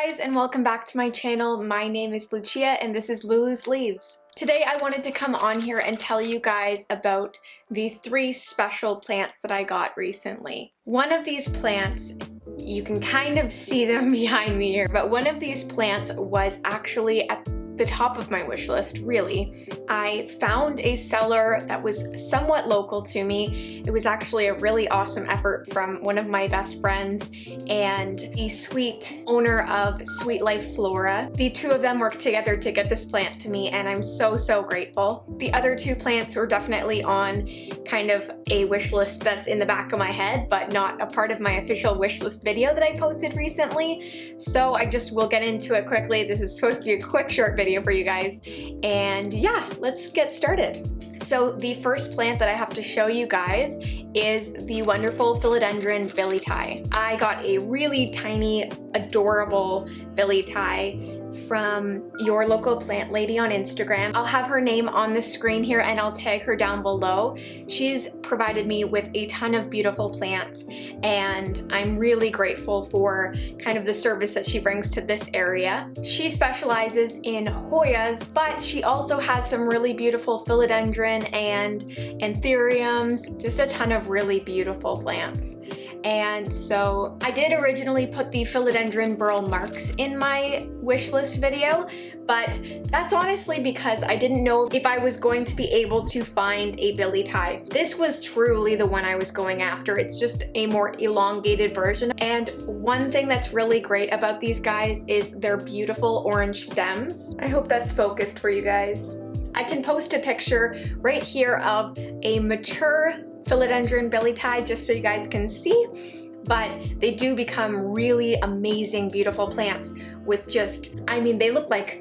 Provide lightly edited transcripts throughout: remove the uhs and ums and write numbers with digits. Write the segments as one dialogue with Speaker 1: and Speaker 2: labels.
Speaker 1: guys, and welcome back to my channel. My name is Lucia and this is Lulu's Leaves. Today I wanted to come on here and tell you guys about the 3 special plants that I got recently. One of these plants, you can kind of see them behind me here, but one of these plants was actually at the top of my wish list, really. I found a seller that was somewhat local to me. It was actually a really awesome effort from one of my best friends and the sweet owner of Sweet Life Flora. The two of them worked together to get this plant to me, and I'm so grateful. The other 2 plants were definitely on kind of a wish list that's in the back of my head, but not a part of my official wish list video that I posted recently. So I just will get into it quickly. This is supposed to be a quick short video for you guys, and yeah, let's get started. So the first plant that I have to show you guys is the wonderful Philodendron billietiae. I got a really tiny, adorable billietiae from your local plant lady on Instagram. I'll have her name on the screen here and I'll tag her down below. She's provided me with a ton of beautiful plants and I'm really grateful for kind of the service that she brings to this area. She specializes in Hoyas, but she also has some really beautiful philodendron and anthuriums, just a ton of really beautiful plants. And so I did originally put the philodendron burl marks in my wish list video, but that's honestly because I didn't know if I was going to be able to find a billietiae. This was truly the one I was going after. It's just a more elongated version. And one thing that's really great about these guys is their beautiful orange stems. I hope that's focused for you guys. I can post a picture right here of a mature philodendron billietiae just so you guys can see, but they do become really amazing, beautiful plants with just, I mean, they look like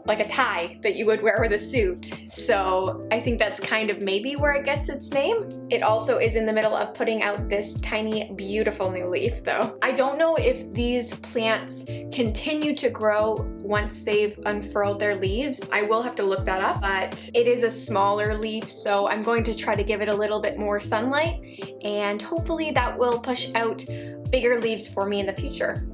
Speaker 1: a tie that you would wear with a suit. So I think that's kind of maybe where it gets its name. It also is in the middle of putting out this tiny, beautiful new leaf though. I don't know if these plants continue to grow once they've unfurled their leaves. I will have to look that up, but it is a smaller leaf, so I'm going to try to give it a little bit more sunlight and hopefully that will push out bigger leaves for me in the future.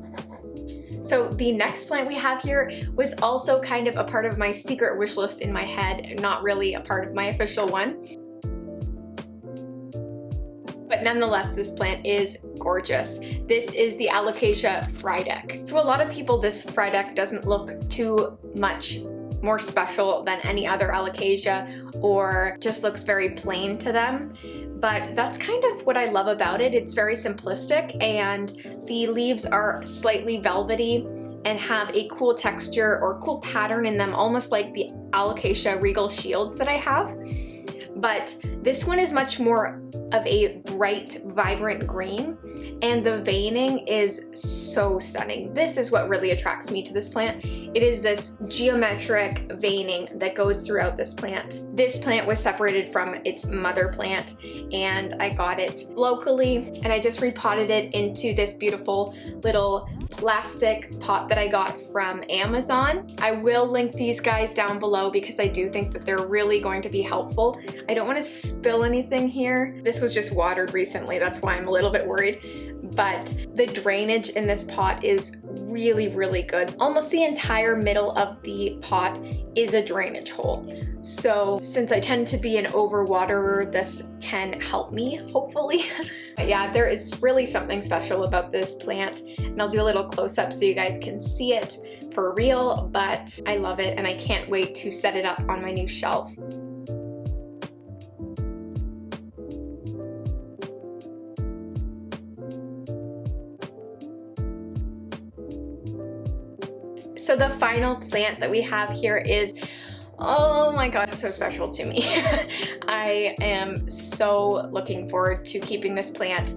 Speaker 1: So the next plant we have here was also kind of a part of my secret wish list in my head, not really a part of my official one. But nonetheless, this plant is gorgeous. This is the Alocasia frydek. To a lot of people, this frydek doesn't look too much more special than any other Alocasia or just looks very plain to them. But that's kind of what I love about it. It's very simplistic and the leaves are slightly velvety and have a cool texture or cool pattern in them, almost like the Alocasia regal shields that I have. But this one is much more of a bright, vibrant green, and the veining is so stunning. This is what really attracts me to this plant. It is this geometric veining that goes throughout this plant. This plant was separated from its mother plant, and I got it locally, and I just repotted it into this beautiful little plastic pot that I got from Amazon. I will link these guys down below because I do think that they're really going to be helpful. I don't want to spill anything here. This was just watered recently, that's why I'm a little bit worried. But the drainage in this pot is really good. Almost the entire middle of the pot is a drainage hole. So since I tend to be an overwaterer, this can help me, hopefully. But yeah, there is really something special about this plant, and I'll do a little close-up so you guys can see it for real, but I love it and I can't wait to set it up on my new shelf. So the final plant that we have here is, oh my god, so special to me. I am so looking forward to keeping this plant,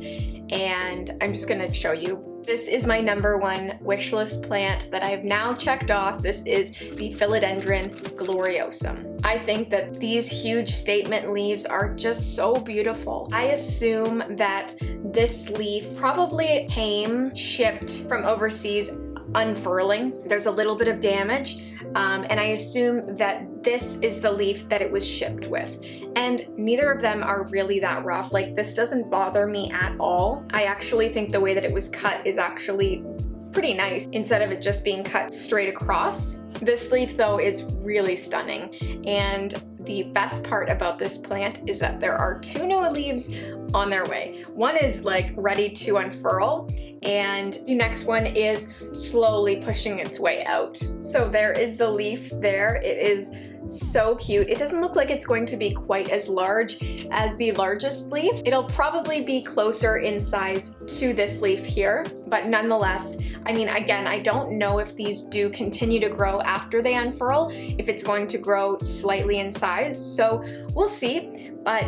Speaker 1: and I'm just gonna show you. This is my #1 wish list plant that I have now checked off. This is the Philodendron gloriosum. I think that these huge statement leaves are just so beautiful. I assume that this leaf probably came shipped from overseas unfurling. There's a little bit of damage, and I assume that this is the leaf that it was shipped with. And neither of them are really that rough. Like, this doesn't bother me at all. I actually think the way that it was cut is actually pretty nice instead of it just being cut straight across. This leaf though is really stunning, and the best part about this plant is that there are 2 new leaves on their way. One is like ready to unfurl, and the next one is slowly pushing its way out. So there is the leaf there. It is so cute. It doesn't look like it's going to be quite as large as the largest leaf. It'll probably be closer in size to this leaf here, but nonetheless, I mean, again, I don't know if these do continue to grow after they unfurl, if it's going to grow slightly in size, so we'll see, but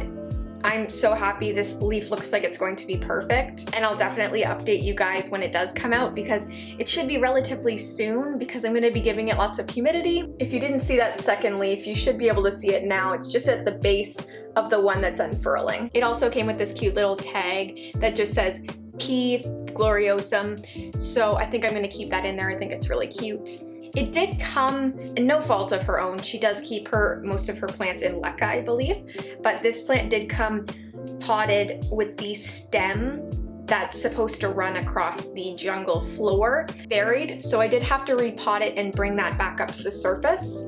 Speaker 1: I'm so happy. This leaf looks like it's going to be perfect, and I'll definitely update you guys when it does come out, because it should be relatively soon, because I'm going to be giving it lots of humidity. If you didn't see that second leaf, you should be able to see it now. It's just at the base of the one that's unfurling. It also came with this cute little tag that just says P. gloriosum, so I think I'm going to keep that in there. I think it's really cute. It did come, no fault of her own. She does keep most of her plants in leca, I believe, but this plant did come potted with the stem that's supposed to run across the jungle floor buried, so I did have to repot it and bring that back up to the surface.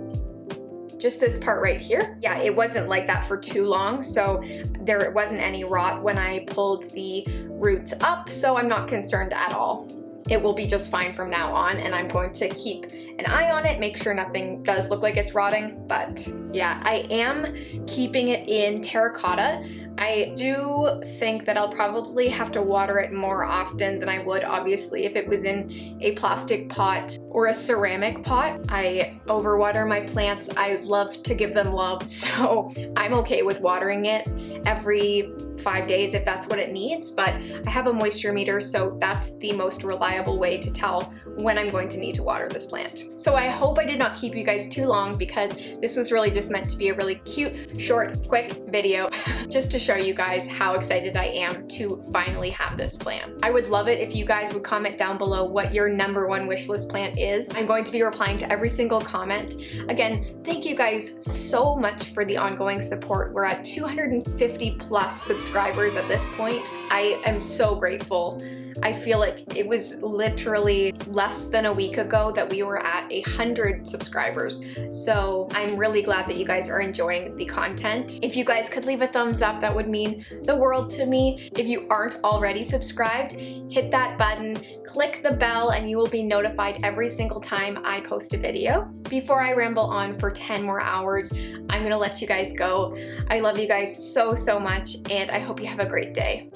Speaker 1: Just this part right here. Yeah, it wasn't like that for too long, so there wasn't any rot when I pulled the roots up, so I'm not concerned at all. It will be just fine from now on, and I'm going to keep an eye on it, make sure nothing does look like it's rotting. But yeah, I am keeping it in terracotta. I do think that I'll probably have to water it more often than I would, obviously, if it was in a plastic pot or a ceramic pot. I overwater my plants. I love to give them love, so I'm okay with watering it every 5 days if that's what it needs, but I have a moisture meter, so that's the most reliable way to tell when I'm going to need to water this plant. So I hope I did not keep you guys too long, because this was really just meant to be a really cute, short, quick video just to show you guys how excited I am to finally have this plant. I would love it if you guys would comment down below what your #1 wish list plant is. I'm going to be replying to every single comment. Again, thank you guys so much for the ongoing support. We're at 250 plus subscribers at this point. I am so grateful. I feel like it was literally less than a week ago that we were at 100 subscribers. So I'm really glad that you guys are enjoying the content. If you guys could leave a thumbs up, that would mean the world to me. If you aren't already subscribed, hit that button, click the bell, and you will be notified every single time I post a video. Before I ramble on for 10 more hours, I'm gonna let you guys go. I love you guys so, so much, and I hope you have a great day.